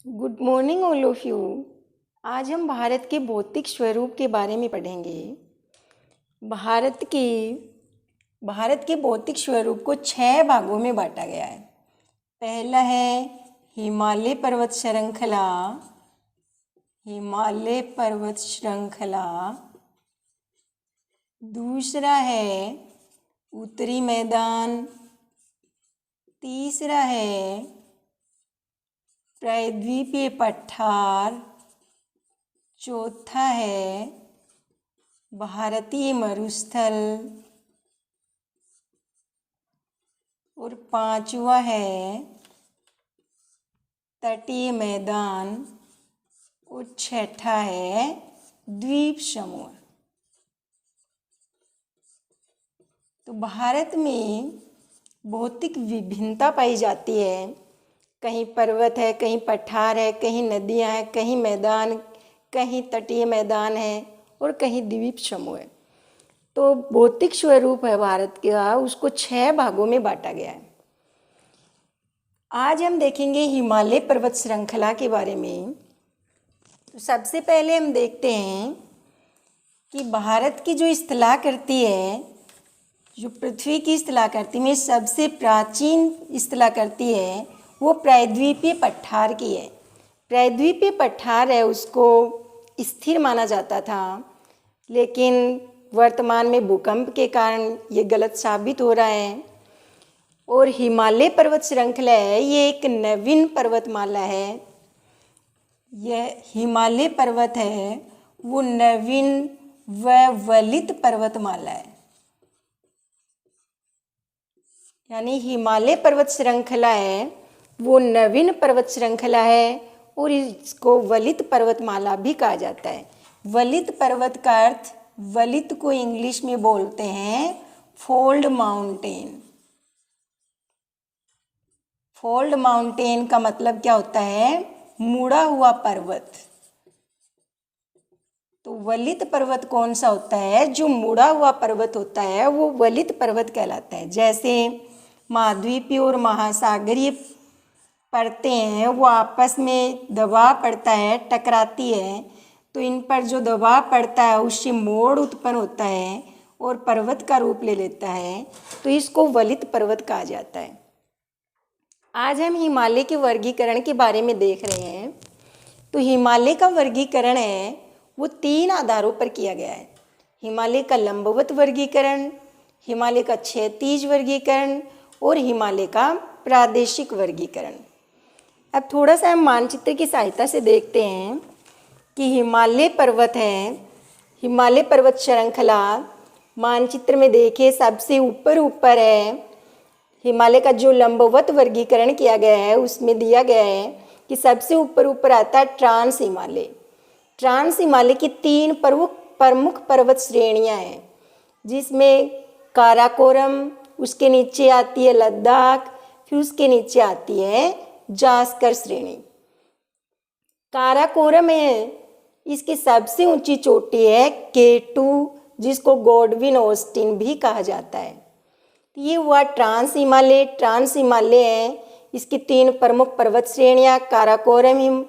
Good morning all of you. आज हम भारत के भौतिक स्वरूप के बारे में पढ़ेंगे। भारत के भौतिक स्वरूप को 6 भागों में बांटा गया है। पहला है हिमालय पर्वत श्रृंखला। दूसरा है उत्तरी मैदान। तीसरा है प्रायद्वीपीय पठार। चौथा है भारतीय मरुस्थल और पांचवा है तटीय मैदान और छठा है द्वीप समूह। तो भारत में भौतिक विभिन्नता पाई जाती है। कहीं पर्वत है, कहीं पठार है, कहीं नदियां हैं, कहीं मैदान, कहीं तटीय मैदान है और कहीं द्वीप समूह है। तो भौतिक स्वरूप है भारत का, उसको 6 भागों में बांटा गया है। आज हम देखेंगे हिमालय पर्वत श्रृंखला के बारे में। तो सबसे पहले हम देखते हैं कि भारत की जो स्थलाकृति है, जो पृथ्वी की स्थलाकृति में सबसे प्राचीन स्थलाकृति है, वो प्रायद्वीपीय पठार की है। प्रायद्वीपीय पठार है, उसको स्थिर माना जाता था, लेकिन वर्तमान में भूकंप के कारण ये गलत साबित हो रहा है। और हिमालय पर्वत श्रृंखला है, ये एक नवीन पर्वतमाला है। यह हिमालय पर्वत है, वो नवीन व वलित पर्वतमाला है। यानी हिमालय पर्वत श्रृंखला है, वो नवीन पर्वत श्रृंखला है और इसको वलित पर्वतमाला भी कहा जाता है। वलित पर्वत का अर्थ, वलित को इंग्लिश में बोलते हैं फोल्ड माउंटेन। फोल्ड माउंटेन का मतलब क्या होता है? मुड़ा हुआ पर्वत। तो वलित पर्वत कौन सा होता है? जो मुड़ा हुआ पर्वत होता है वो वलित पर्वत कहलाता है। जैसे महाद्वीपीय और महासागरीय परतें हैं, वो आपस में दबाव पड़ता है, टकराती है, तो इन पर जो दबाव पड़ता है उससे मोड़ उत्पन्न होता है और पर्वत का रूप ले लेता है, तो इसको वलित पर्वत कहा जाता है। आज हम हिमालय के वर्गीकरण के बारे में देख रहे हैं। तो हिमालय का वर्गीकरण है वो 3 आधारों पर किया गया है। हिमालय का लंबवत वर्गीकरण, हिमालय का क्षैतिज वर्गीकरण और हिमालय का प्रादेशिक वर्गीकरण। अब थोड़ा सा हम मानचित्र की सहायता से देखते हैं कि हिमालय पर्वत है, हिमालय पर्वत श्रृंखला मानचित्र में देखें सबसे ऊपर है। हिमालय का जो लंबवत वर्गीकरण किया गया है उसमें दिया गया है कि सबसे ऊपर आता है ट्रांस हिमालय। ट्रांस हिमालय की 3 प्रमुख पर्वत श्रेणियां हैं, जिसमें काराकोरम, उसके नीचे आती है लद्दाख, फिर उसके नीचे आती है जास्कर श्रेणी। काराकोरम है, इसकी सबसे ऊंची चोटी है K2, जिसको गॉडविन ऑस्टिन भी कहा जाता है। ये हुआ ट्रांस हिमालय। ट्रांस हिमालय है, इसकी 3 प्रमुख पर्वत श्रेणियां काराकोरम,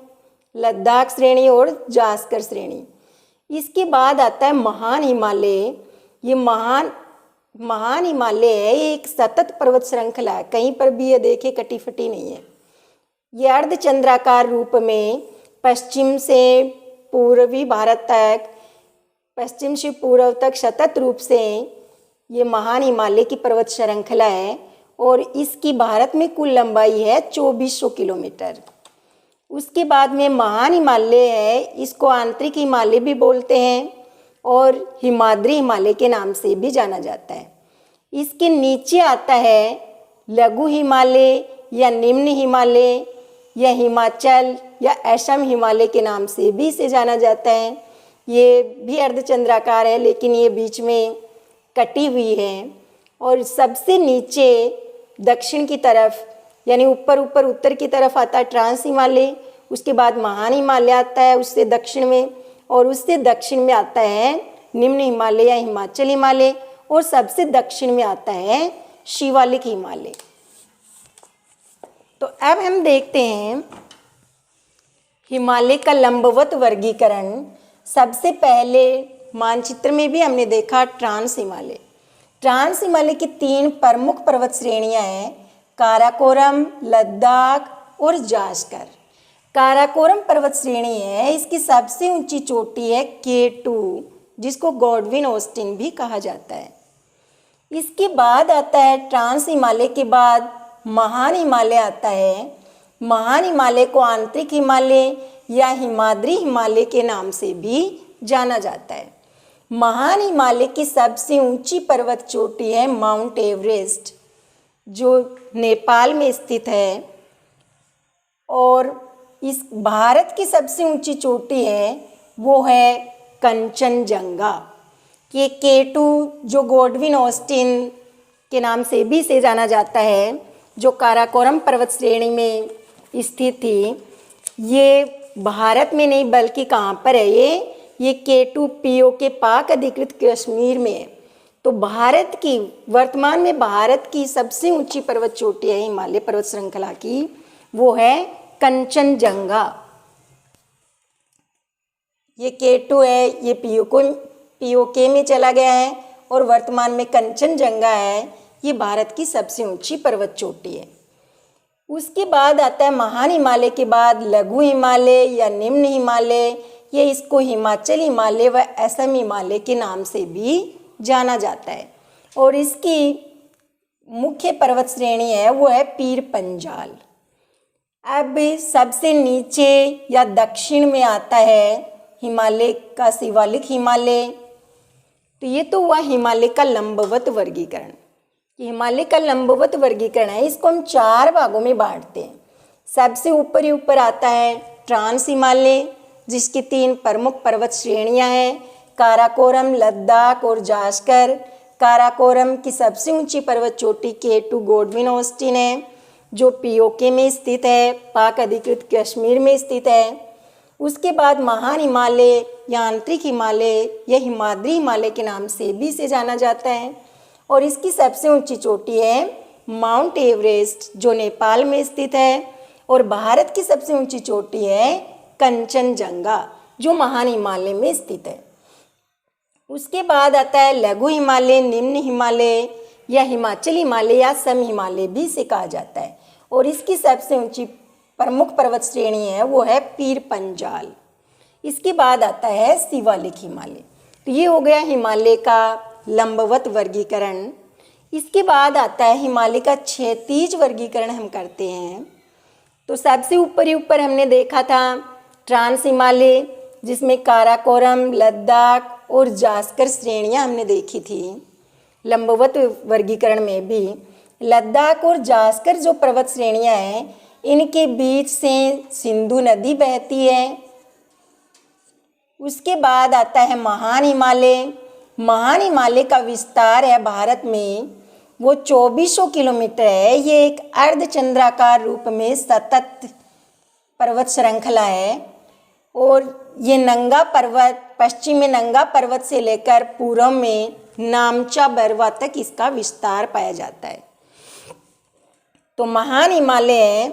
लद्दाख श्रेणी और जास्कर श्रेणी। इसके बाद आता है महान हिमालय। ये महान हिमालय है, ये एक सतत पर्वत श्रृंखला है, कहीं पर भी ये देखे कटी फटी नहीं है। ये अर्धचंद्राकार रूप में पश्चिम से पूर्वी भारत तक, पश्चिम से पूर्व तक सतत रूप से ये महान हिमालय की पर्वत श्रृंखला है और इसकी भारत में कुल लंबाई है 2400 किलोमीटर। उसके बाद में महान हिमालय है, इसको आंतरिक हिमालय भी बोलते हैं और हिमाद्री हिमालय के नाम से भी जाना जाता है। इसके नीचे आता है लघु हिमालय या निम्न हिमालय या हिमाचल या असम हिमालय के नाम से भी इसे जाना जाता है। ये भी अर्धचंद्राकार है, लेकिन ये बीच में कटी हुई है। और सबसे नीचे दक्षिण की तरफ, यानी ऊपर उत्तर की तरफ आता है ट्रांस हिमालय। उसके बाद महान हिमालय आता है उससे दक्षिण में, और उससे दक्षिण में आता है निम्न हिमालय या हिमाचल हिमालय, और सबसे दक्षिण में आता है शिवालिक हिमालय। तो अब हम देखते हैं हिमालय का लंबवत वर्गीकरण सबसे पहले मानचित्र में भी हमने देखा ट्रांस हिमालय। ट्रांस हिमालय की 3 प्रमुख पर्वत श्रेणियां हैं, काराकोरम, लद्दाख और जास्कर। काराकोरम पर्वत श्रेणी है, इसकी सबसे ऊंची चोटी है K2, जिसको गॉडविन ऑस्टिन भी कहा जाता है। इसके बाद आता है ट्रांस हिमालय के बाद महान हिमालय आता है। महान हिमालय को आंतरिक हिमालय या हिमाद्री हिमालय के नाम से भी जाना जाता है। महान हिमालय की सबसे ऊंची पर्वत चोटी है माउंट एवरेस्ट, जो नेपाल में स्थित है। और इस भारत की सबसे ऊंची चोटी है वो है कंचनजंगा। ये K2 जो गॉडविन ऑस्टिन के नाम से भी इसे जाना जाता है, जो काराकोरम पर्वत श्रेणी में स्थित थी, ये भारत में नहीं बल्कि कहाँ पर है, ये K2 POK पाक अधिकृत कश्मीर में है। तो भारत की वर्तमान में भारत की सबसे ऊंची पर्वत चोटी है हिमालय पर्वत श्रृंखला की, वो है कंचनजंगा। ये K2 है, ये POK में चला गया है और वर्तमान में कंचनजंगा है, ये भारत की सबसे ऊंची पर्वत चोटी है। उसके बाद आता है महान हिमालय के बाद लघु हिमालय या निम्न हिमालय, ये इसको हिमाचल हिमालय व असम हिमालय के नाम से भी जाना जाता है। और इसकी मुख्य पर्वत श्रेणी है वो है पीर पंजाल। अब सबसे नीचे या दक्षिण में आता है हिमालय का शिवालिक हिमालय। तो ये तो हुआ हिमालय का लंबवत वर्गीकरण। हिमालय का लंबवत वर्गीकरण है, इसको हम 4 भागों में बांटते हैं। सबसे ऊपर ही ऊपर आता है ट्रांस हिमालय, जिसकी 3 प्रमुख पर्वत श्रेणियां हैं, काराकोरम, लद्दाख और जास्कर। काराकोरम की सबसे ऊंची पर्वत चोटी K2 गॉडविन ऑस्टिन है, जो POK में स्थित है, पाक अधिकृत कश्मीर में स्थित है। उसके बाद महान हिमालय या आंतरिक हिमालय या हिमाद्री हिमालय के नाम से भी इसे जाना जाता है। और इसकी सबसे ऊंची चोटी है माउंट एवरेस्ट, जो नेपाल में स्थित है। और भारत की सबसे ऊंची चोटी है कंचनजंगा, जो महान हिमालय में स्थित है। उसके बाद आता है लघु हिमालय, निम्न हिमालय या हिमाचल हिमालय या सम हिमालय भी इसे कहा जाता है। और इसकी सबसे ऊंची प्रमुख पर्वत श्रेणी है वो है पीर पंजाल। इसके बाद आता है शिवालिक हिमालय। तो ये हो गया हिमालय का लंबवत वर्गीकरण। इसके बाद आता है हिमालय का क्षैतिज वर्गीकरण हम करते हैं। तो सबसे ऊपर ही ऊपर हमने देखा था ट्रांस हिमालय, जिसमें काराकोरम, लद्दाख और जास्कर श्रेणियां हमने देखी थी। लंबवत वर्गीकरण में भी लद्दाख और जास्कर जो पर्वत श्रेणियां हैं, इनके बीच से सिंधु नदी बहती है। उसके बाद आता है महान हिमालय। महान हिमालय का विस्तार है भारत में वो 2400 किलोमीटर है। ये एक अर्धचंद्राकार रूप में सतत पर्वत श्रृंखला है। और ये नंगा पर्वत, पश्चिम में नंगा पर्वत से लेकर पूर्व में नामचा बरवा तक इसका विस्तार पाया जाता है। तो महान हिमालय है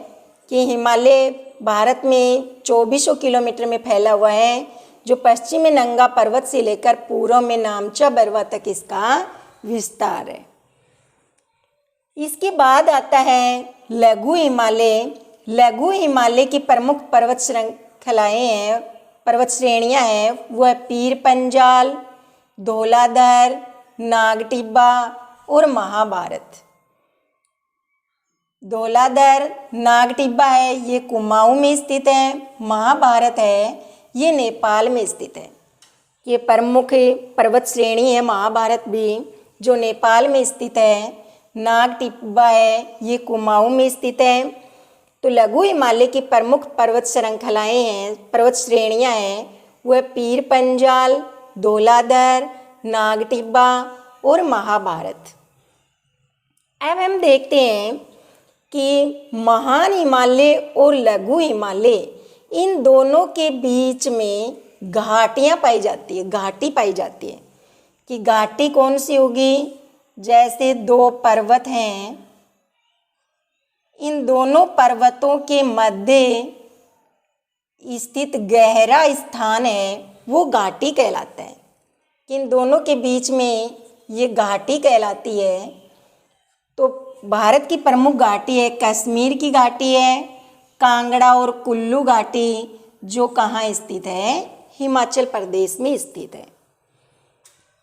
कि हिमालय भारत में 2400 किलोमीटर में फैला हुआ है, जो पश्चिम में नंगा पर्वत से लेकर पूर्व में नामचा बरवा तक इसका विस्तार है। इसके बाद आता है लघु हिमालय। लघु हिमालय की प्रमुख पर्वत श्रृंखलाएं हैं, पर्वत श्रेणियां हैं, वो है पीर पंजाल, धौलाधर, नागटिब्बा और महाभारत। धौलाधर, नागटिब्बा है ये कुमाऊं में स्थित है। महाभारत है ये नेपाल में स्थित है। ये प्रमुख पर्वत श्रेणी है महाभारत भी, जो नेपाल में स्थित है। नागटिब्बा है ये कुमाऊं में स्थित है। तो लघु हिमालय की प्रमुख पर्वत श्रृंखलाएं हैं, पर्वत श्रेणियां हैं, वह पीर पंजाल, धौलाधर, नागटिब्बा और महाभारत। अब हम देखते हैं कि महान हिमालय और लघु हिमालय, इन दोनों के बीच में घाटियाँ पाई जाती है, घाटी पाई जाती है। कि घाटी कौन सी होगी? जैसे 2 पर्वत हैं, इन दोनों पर्वतों के मध्य स्थित गहरा स्थान है वो घाटी कहलाता है। इन दोनों के बीच में ये घाटी कहलाती है। तो भारत की प्रमुख घाटी है कश्मीर की घाटी है, कांगड़ा और कुल्लू घाटी, जो कहाँ स्थित है, हिमाचल प्रदेश में स्थित है।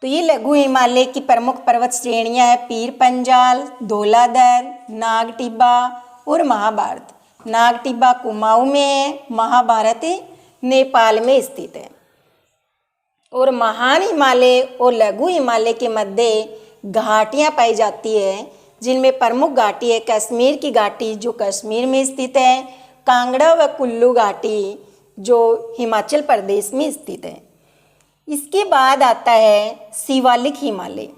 तो ये लघु हिमालय की प्रमुख पर्वत श्रेणियां हैं पीर पंजाल, धौलाधर, नाग टिब्बा और महाभारत। नाग टिब्बा कुमाऊं में है, महाभारत नेपाल में स्थित है। और महान हिमालय और लघु हिमालय के मध्य घाटियां पाई जाती है, जिनमें प्रमुख घाटी है कश्मीर की घाटी जो कश्मीर में स्थित है, कांगड़ा व कुल्लू घाटी जो हिमाचल प्रदेश में स्थित है। इसके बाद आता है शिवालिक हिमालय।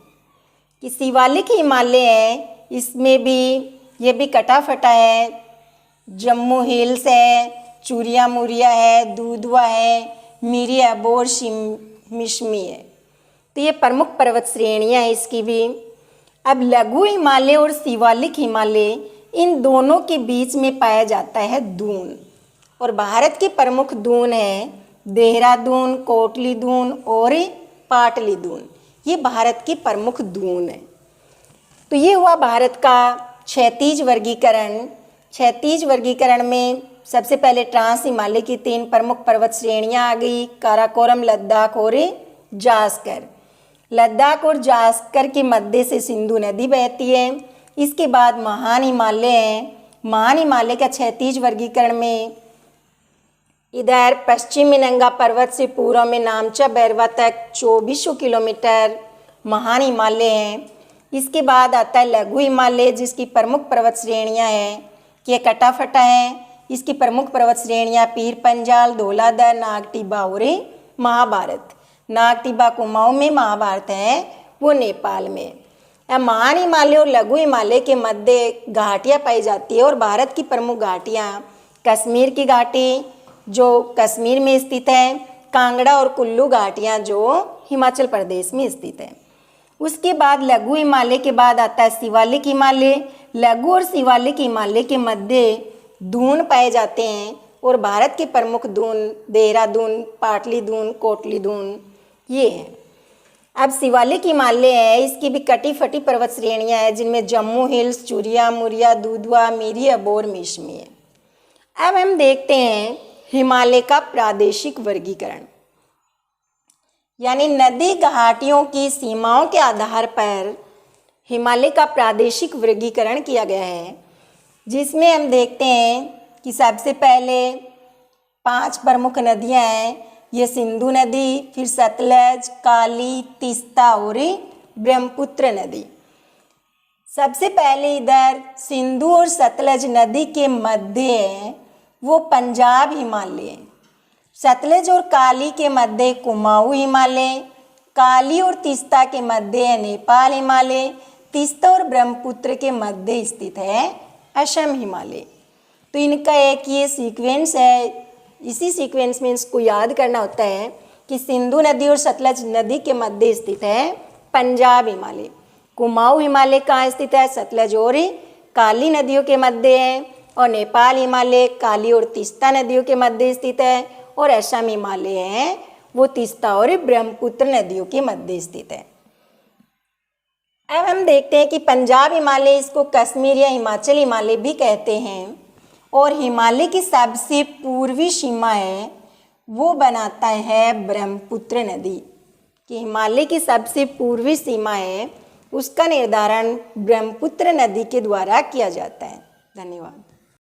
कि शिवालिक हिमालय है, इसमें भी ये भी कटा फटा है, जम्मू हिल्स है, चूरिया मुरिया है, दूधवा है, मीरी अबोर मिशमी है। तो ये प्रमुख पर्वत श्रेणियाँ हैं इसकी भी। अब लघु हिमालय और शिवालिक हिमालय इन दोनों के बीच में पाया जाता है दून। और भारत के प्रमुख दून है देहरादून, कोटली दून और पाटली दून। ये भारत के प्रमुख दून है। तो ये हुआ भारत का क्षैतिज वर्गीकरण। क्षैतिज वर्गीकरण में सबसे पहले ट्रांस हिमालय की 3 प्रमुख पर्वत श्रेणियाँ आ गई, काराकोरम, लद्दाख और जास्कर। लद्दाख और जास्कर के मध्य से सिंधु नदी बहती है। इसके बाद महान हिमालय है। महान हिमालय का क्षैतिज वर्गीकरण में इधर पश्चिम में नंगा पर्वत से पूर्व में नामचा बैरवा तक 2400 किलोमीटर महान हिमालय है। इसके बाद आता है लघु हिमालय, जिसकी प्रमुख पर्वत श्रेणियाँ हैं कि कटा फटा है। इसकी प्रमुख पर्वत श्रेणियाँ पीर पंजाल, धौलाधर, नाग टिब्बा और महाभारत। नाग टिब्बा कुमाऊं में, महाभारत है वो नेपाल में। अब महान हिमालय और लघु हिमालय के मध्य घाटियाँ पाई जाती है। और भारत की प्रमुख घाटियाँ कश्मीर की घाटी जो कश्मीर में स्थित है, कांगड़ा और कुल्लू घाटियाँ जो हिमाचल प्रदेश में स्थित है। उसके बाद लघु हिमालय के बाद आता है शिवालिक हिमालय। लघु और शिवालिक हिमालय के मध्य दून पाए जाते हैं। और भारत के प्रमुख दून देहरादून, पाटली दून, कोटली दून ये हैं। अब शिवालिक हिमालय है, इसकी भी कटी फटी पर्वत श्रेणियाँ हैं, जिनमें जम्मू हिल्स, चूरिया मुरिया, दूधवा, मीरी अबोर मिशमी है। अब हम देखते हैं हिमालय का प्रादेशिक वर्गीकरण, यानी नदी घाटियों की सीमाओं के आधार पर हिमालय का प्रादेशिक वर्गीकरण किया गया है, जिसमें हम देखते हैं कि सबसे पहले 5 प्रमुख नदियां हैं। ये सिंधु नदी, फिर सतलज, काली, तीस्ता और ब्रह्मपुत्र नदी। सबसे पहले इधर सिंधु और सतलज नदी के मध्य है वो पंजाब हिमालय। सतलज और काली के मध्य कुमाऊं हिमालय। काली और तीस्ता के मध्य है नेपाल हिमालय। तीस्ता और ब्रह्मपुत्र के मध्य स्थित है असम हिमालय। तो इनका एक ये सीक्वेंस है। इसी सीक्वेंस में इसको याद करना होता है कि सिंधु नदी और सतलज नदी के मध्य स्थित है पंजाब हिमालय। कुमाऊं हिमालय कहाँ स्थित है? सतलज और काली नदियों के मध्य है। और नेपाल हिमालय काली और तीस्ता नदियों के मध्य स्थित है। और असम हिमालय है वो तीस्ता और ब्रह्मपुत्र नदियों के मध्य स्थित है। अब हम देखते हैं कि पंजाब हिमालय, इसको कश्मीर या हिमाचल हिमालय भी कहते हैं। और हिमालय की सबसे पूर्वी सीमा है वो बनाता है ब्रह्मपुत्र नदी। कि हिमालय की सबसे पूर्वी सीमा है उसका निर्धारण ब्रह्मपुत्र नदी के द्वारा किया जाता है। धन्यवाद।